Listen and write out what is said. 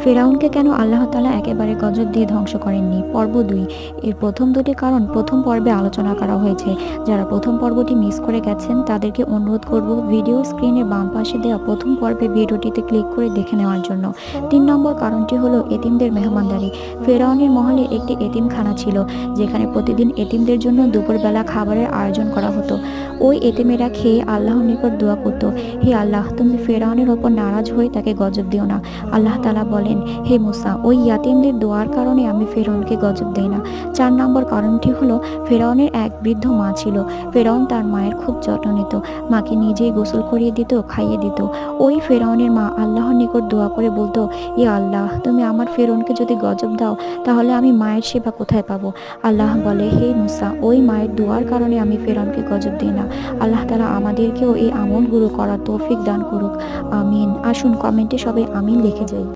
ফেরাউনকে কেন আল্লাহ তাআলা একেবারে গজব দিয়ে ধ্বংস করেননি? পর্ব ২ এর প্রথম দুটি কারণ প্রথম পর্বে আলোচনা করা হয়েছে। যারা প্রথম পর্বটি মিস করে গেছেন তাদেরকে অনুরোধ করব ভিডিও স্ক্রিনের বাম পাশে দেওয়া প্রথম পর্বে ভিডিওটিতে ক্লিক করে দেখে নেওয়ার জন্য। ৩ নম্বর কারণটি হলো এতিমদের মেহমানদারি। ফেরাউনের মহলে একটি এতিমখানা ছিল, যেখানে প্রতিদিন এতিমদের জন্য দুপুরবেলা খাবারের আয়োজন করা হতো। ওই এতিমেরা খেয়ে আল্লাহর নিকট দোয়া করত, হে আল্লাহ, তুমি ফেরাউনের ওপর নারাজ হয়ে তাকে গজব দিও না। আল্লাহ তাআলা বলেন, হে মুসা, ওই ইয়াতীমদের দোয়ার কারণে আমি ফেরাউনকে গজব দেই না। ৪ নম্বর কারণটি হলো ফেরাউনের এক বৃদ্ধ মা ছিল। ফেরাউন তার মায়ের খুব যত্ন নিত, মাকে নিজেই গোসল করিয়ে দিত, খাইয়ে দিত। ওই ফেরাউনের মা আল্লাহর নিকট দোয়া করে বলতো, হে আল্লাহ, তুমি আমার ফেরাউনকে যদি গজব দাও তাহলে আমি মায়ের সেবা কোথায় পাবো? আল্লাহ বলে, হে মুসা, ওই মায়ের দোয়ার কারণে আমি ফেরাউনকে গজব দিই না। আল্লাহ তাআলা আমাদেরকেও এই আমলগুলো করার তৌফিক দান করুক। আমিন। আসুন কমেন্টে সবাই আমিন লিখে যাই।